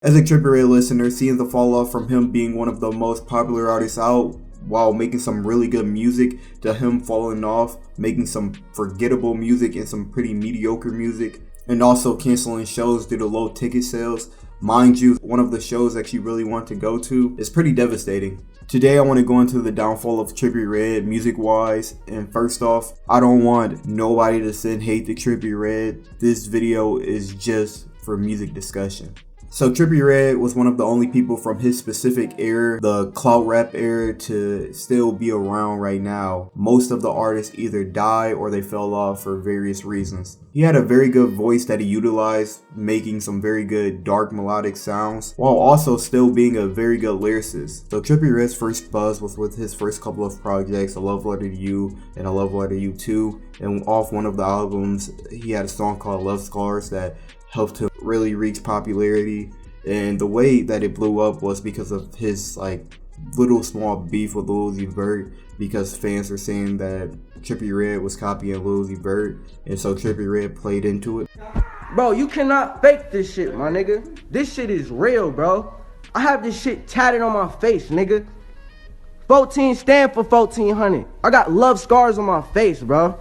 As a Trippie Redd listener, seeing the fall off from him being one of the most popular artists out while making some really good music to him falling off, making some forgettable music and some pretty mediocre music, and also canceling shows due to low ticket sales. Mind you, one of the shows that you really want to go to is pretty devastating. Today I want to go into the downfall of Trippie Redd music wise, and first off, I don't want nobody to send hate to Trippie Redd. This video is just for music discussion. So Trippie Redd was one of the only people from his specific era, the clout rap era, to still be around right now. Most of the artists either died or they fell off for various reasons. He had a very good voice that he utilized, making some very good dark melodic sounds, while also still being a very good lyricist. So Trippie Redd's first buzz was with his first couple of projects, A Love Letter to You and A Love Letter to You 2, and off one of the albums, he had a song called Love Scars that helped him really reach popularity. And the way that it blew up was because of his little small beef with Lil Uzi Vert, because fans were saying that Trippie Redd was copying Lil Uzi Vert, and so Trippie Redd played into it. Bro, you cannot fake this shit, my nigga. This shit is real, bro. I have this shit tatted on my face, nigga. 14 stand for 1400. I got love scars on my face, bro.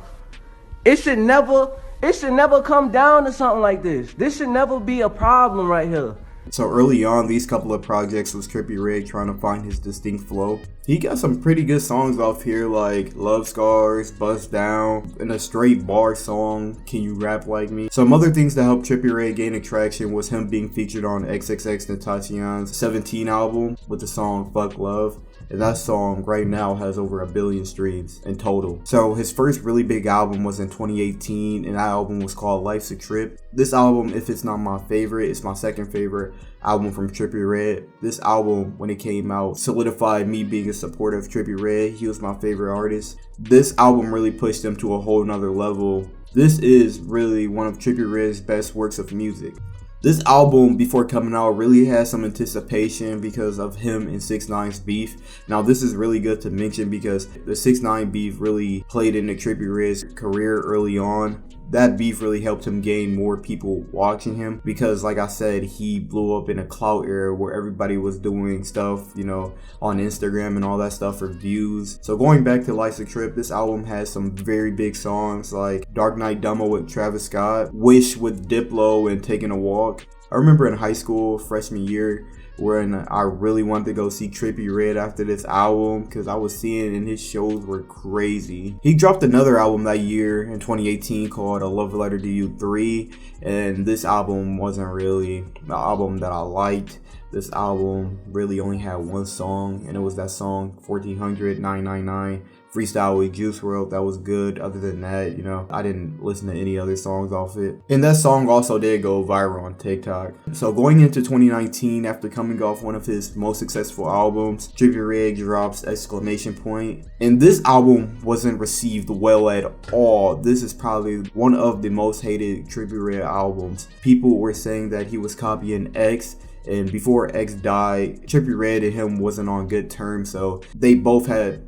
It should never come down to something like this. This should never be a problem right here. So early on, these couple of projects was Trippie Redd trying to find his distinct flow. He got some pretty good songs off here like Love Scars, Bust Down, and a straight bar song, Can You Rap Like Me. Some other things that helped Trippie Redd gain attraction was him being featured on XXXTentacion's 17 album with the song Fuck Love. And that song right now has over 1 billion streams in total. So his first really big album was in 2018, and that album was called Life's a Trip. This album, if it's not my favorite, it's my second favorite album from Trippie Redd. This album, when it came out, solidified me being a supporter of Trippie Redd. He was my favorite artist. This album really pushed him to a whole nother level. This is really one of Trippie Redd's best works of music. This album, before coming out, really had some anticipation because of him and 6ix9ine's beef. Now, this is really good to mention because the 6ix9ine beef really played into Trippie Redd's career early on. That beef really helped him gain more people watching him because, like I said, he blew up in a clout era where everybody was doing stuff, on Instagram and all that stuff for views. So going back to Life's a Trip, this album has some very big songs like Dark Knight Dummo with Travis Scott, Wish with Diplo, and Taking a Walk. I remember in high school, freshman year, when I really wanted to go see Trippie Redd after this album because I was seeing and his shows were crazy. He dropped another album that year in 2018 called A Love Letter to You 3, and this album wasn't really the album that I liked. This album really only had one song, and it was that song 1400 999 freestyle with Juice WRLD. That was good. Other than that, I didn't listen to any other songs off it. And that song also did go viral on TikTok. So going into 2019, after coming off one of his most successful albums, Trippie Redd drops Exclamation Point. And this album wasn't received well at all. This is probably one of the most hated Trippie Redd albums. People were saying that he was copying X. And before X died, Trippie Redd and him wasn't on good terms. So they both had,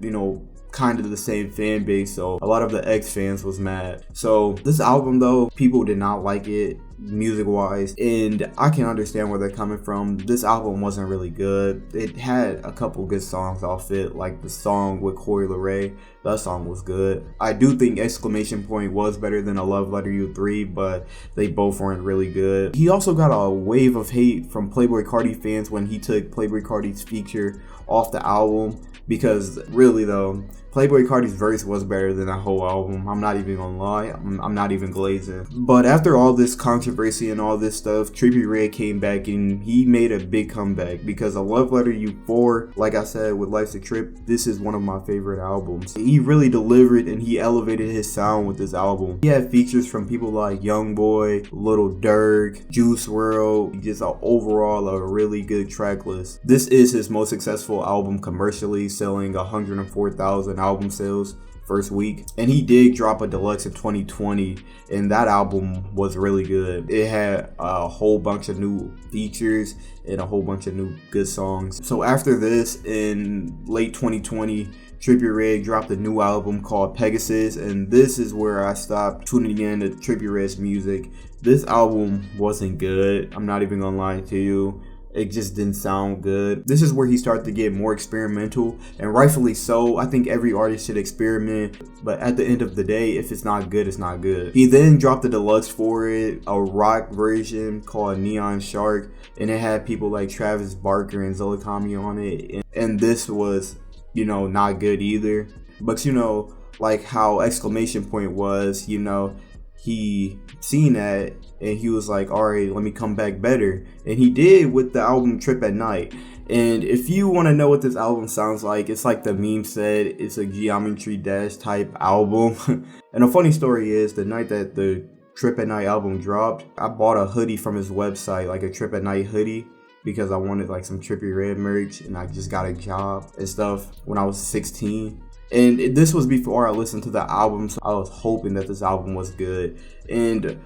kind of the same fan base, so a lot of the X fans was mad. So this album though, people did not like it music wise, and I can understand where they're coming from. This album wasn't really good. It had a couple good songs off it, like the song with Coi Leray. That song was good. I do think Exclamation Point was better than A Love Letter to You 3, but they both weren't really good. He also got a wave of hate from Playboi Carti fans when he took Playboi Carti's feature off the album, because really though, Playboi Carti's verse was better than that whole album. I'm not even gonna lie. I'm not even glazing. But after all this controversy and all this stuff, Trippie Redd came back and he made a big comeback because A Love Letter to You 4, like I said, with Life's a Trip, this is one of my favorite albums. He really delivered and he elevated his sound with this album. He had features from people like Youngboy, Lil Durk, Juice WRLD, just overall a really good track list. This is his most successful album commercially, selling 104,000 album sales first week, and he did drop a deluxe in 2020, and that album was really good. It had a whole bunch of new features and a whole bunch of new good songs. So after this, in late 2020, Trippie Redd dropped a new album called Pegasus, and this is where I stopped tuning in to Trippie Redd's music. This album wasn't good, I'm not even gonna lie to you. it just didn't sound good. This is where he started to get more experimental, and rightfully so. I think every artist should experiment, but at the end of the day, if it's not good, it's not good. He then dropped the deluxe for it, a rock version called Neon Shark, and it had people like Travis Barker and Zolakami on it, and this was, you know, not good either. But you know, like how Exclamation Point was, you know, he seen that and he was like, all right, let me come back better. And he did with the album Trip at Night. And if you want to know what this album sounds like, it's like the meme said, it's a Geometry Dash type album. And a funny story is, the night that the Trip at Night album dropped, I bought a hoodie from his website, like a Trip at Night hoodie, because I wanted like some Trippie Redd merch, and I just got a job and stuff when I was 16. And this was before I listened to the album, so I was hoping that this album was good. And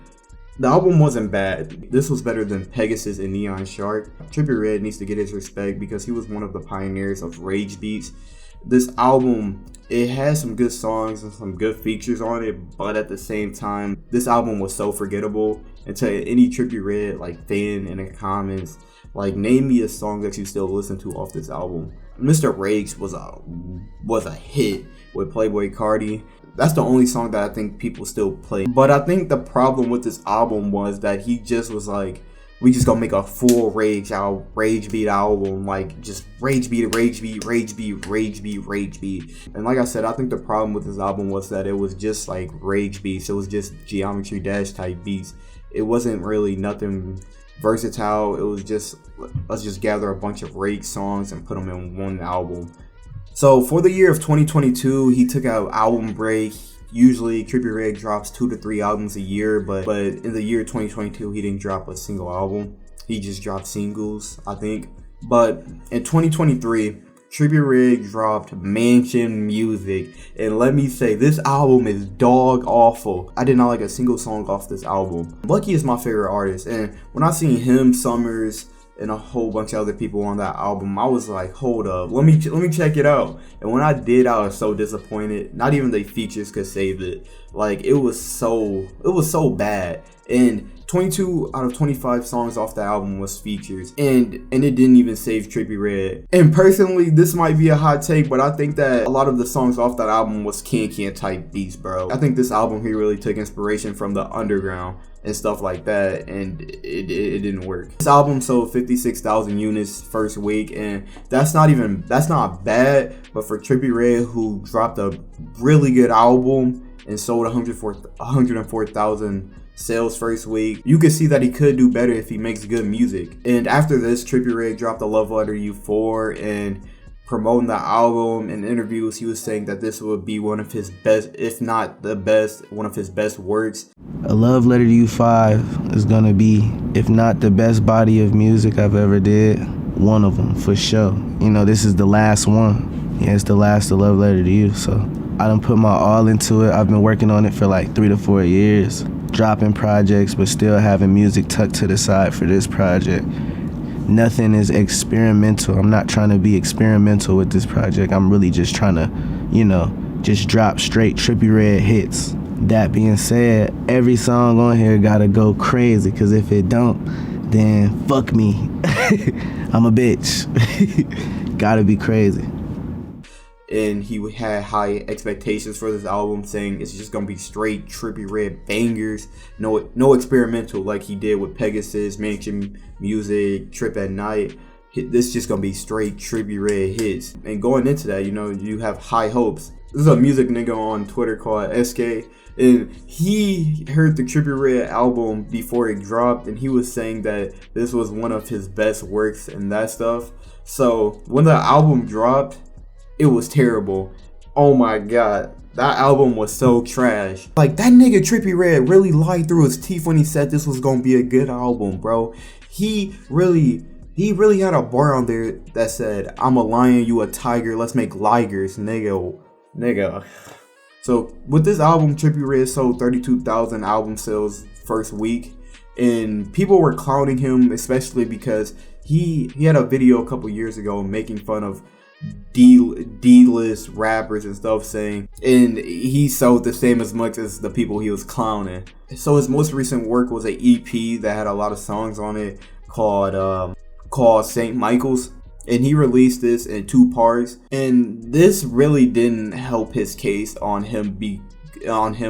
the album wasn't bad. This was better than Pegasus and Neon Shark. Trippie Redd needs to get his respect because he was one of the pioneers of rage beats. This album, it has some good songs and some good features on it, but at the same time, this album was so forgettable. And to any Trippie Redd like fan in the comments, like, name me a song that you still listen to off this album. Mr. Rage was a hit with Playboi Carti. That's the only song that I think people still play. But I think the problem with this album was that he just was like, we just gonna make a full rage beat album, like just rage beat. And like I said, I think the problem with this album was that it was just like rage beats. It was just Geometry Dash type beats. It wasn't really nothing versatile. It was just, let's just gather a bunch of rage songs and put them in one album. So for the year of 2022, he took an album break. Usually Trippie Redd drops 2 to 3 albums a year, but in the year 2022, he didn't drop a single album. He just dropped singles, I think. But in 2023, Trippie Redd dropped Mansion Music, and let me say, this album is dog awful. I did not like a single song off this album. Lucky is my favorite artist, and when I seen him, Summers, and a whole bunch of other people on that album, I was like, hold up, let me check it out. And when I did, I was so disappointed. Not even the features could save it. Like, it was so bad. And 22 out of 25 songs off the album was features, and it didn't even save Trippie Redd. And personally, this might be a hot take, but I think that a lot of the songs off that album was can type beats, bro. I think this album, he really took inspiration from the underground and stuff like that, and it didn't work. This album sold 56,000 units first week, and that's not bad, but for Trippie Redd, who dropped a really good album and sold 104,000 sales first week, you could see that he could do better if he makes good music. And after this, Trippie Redd dropped a Love Letter You 4, and promoting the album in interviews, he was saying that this would be one of his best, if not the best, one of his best works. A Love Letter to You 5 is gonna be, if not the best body of music I've ever did, one of them for sure. You know, this is the last one. Yeah, it's the last A Love Letter to You, so I done put my all into it. I've been working on it for like 3 to 4 years, dropping projects, but still having music tucked to the side for this project. Nothing is experimental. I'm not trying to be experimental with this project. I'm really just trying to, you know, just drop straight Trippie Redd hits. That being said, every song on here gotta go crazy, cause if it don't, then fuck me. I'm a bitch. Gotta be crazy. And he had high expectations for this album, saying it's just gonna be straight Trippie Redd bangers, no experimental like he did with Pegasus, Mansion Music, Trip at Night. This is just gonna be straight Trippie Redd hits. And going into that, you know, you have high hopes. This is a music nigga on Twitter called SK, and he heard the Trippie Redd album before it dropped, and he was saying that this was one of his best works and that stuff. So when the album dropped, it was terrible. Oh my god, that album was so trash. Like, that nigga Trippie Redd really lied through his teeth when he said this was gonna be a good album, bro. He really had a bar on there that said, I'm a lion, you a tiger, let's make ligers, nigga. So with this album, Trippie Redd sold 32,000 album sales first week, and people were clowning him, especially because he had a video a couple years ago making fun of D-list rappers and stuff, saying, and he sold the same as much as the people he was clowning. So his most recent work was an EP that had a lot of songs on it called called St. Michael's. And he released this in 2 parts. And this really didn't help his case on him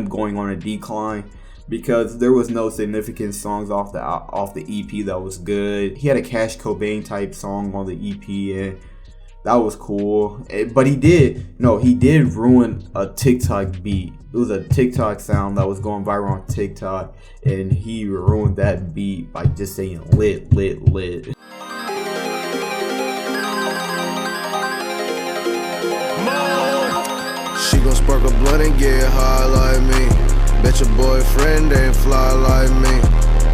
going on a decline, because there was no significant songs off the EP that was good. He had a Cash Cobain type song on the EP, and that was cool. But he did ruin a TikTok beat. It was a TikTok sound that was going viral on TikTok, and he ruined that beat by just saying lit, lit, lit. She gon' spark a blunt and get high like me. Bet your boyfriend ain't fly like me.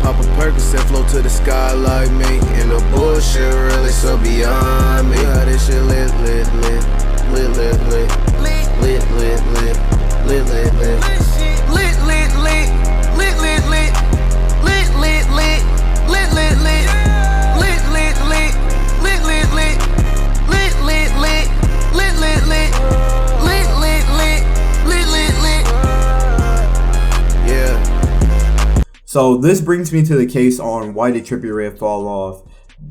Pop a Percocet, float to the sky like me. And the bullshit really so beyond me. Yeah, this shit lit, lit, lit. Lit, lit, lit. Lit, lit, lit, lit. Lit, lit, lit. Lit, lit, lit. Lit, lit, lit. Lit, lit, lit. Lit, lit, lit. Lit, lit, lit. Lit, lit, lit. Lit, lit, lit. Lit, lit, lit. Lit, lit, lit. Lit, lit, lit. Yeah. So this brings me to the case on why did Trippie Redd fall off.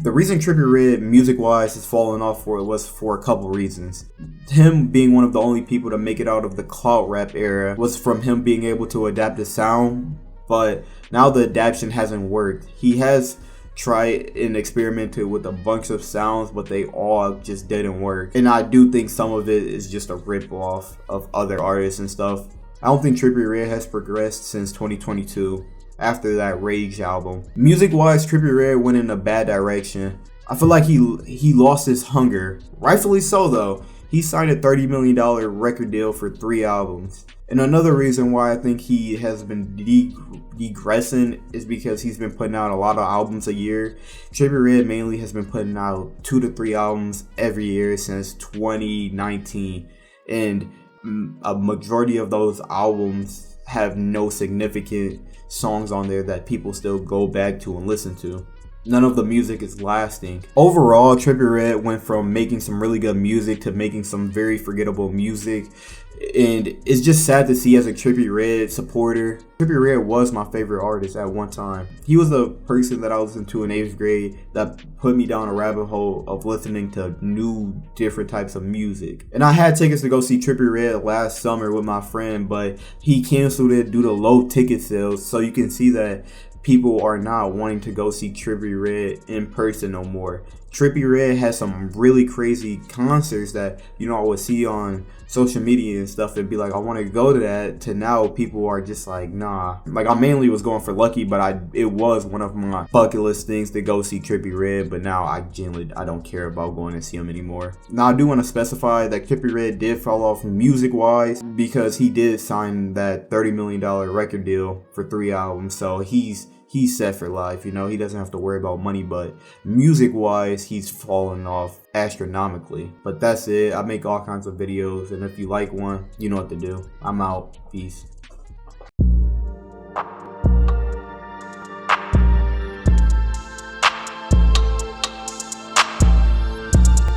The reason Trippie Redd, music-wise, has fallen off was for a couple reasons. Him being one of the only people to make it out of the clout rap era was from him being able to adapt the sound, but now the adaptation hasn't worked. He has tried and experimented with a bunch of sounds, but they all just didn't work. And I do think some of it is just a rip-off of other artists and stuff. I don't think Trippie Redd has progressed since 2022. After that Rage album. Music-wise, Trippie Redd went in a bad direction. I feel like he lost his hunger. Rightfully so, though. He signed a $30 million record deal for 3 albums. And another reason why I think he has been degressing is because he's been putting out a lot of albums a year. Trippie Redd mainly has been putting out 2 to 3 albums every year since 2019. And a majority of those albums have no significant songs on there that people still go back to and listen to. None of the music is lasting. Overall, Trippie Redd went from making some really good music to making some very forgettable music. And it's just sad to see as a Trippie Redd supporter. Trippie Redd was my favorite artist at one time. He was the person that I listened to in 8th grade that put me down a rabbit hole of listening to new, different types of music. And I had tickets to go see Trippie Redd last summer with my friend, but he canceled it due to low ticket sales. So you can see that people are not wanting to go see Trippie Redd in person no more. Trippie Redd has some really crazy concerts that, I would see on social media and stuff and be like, I want to go to that, to now people are just like, nah. Like, I mainly was going for Lucky, but it was one of my bucket list things to go see Trippie Redd, but now I don't care about going to see him anymore. Now, I do want to specify that Trippie Redd did fall off music-wise because he did sign that $30 million record deal for 3 albums, so he's set for life, he doesn't have to worry about money, but music-wise, he's fallen off astronomically. But that's it. I make all kinds of videos, and if you like one, you know what to do. I'm out. Peace.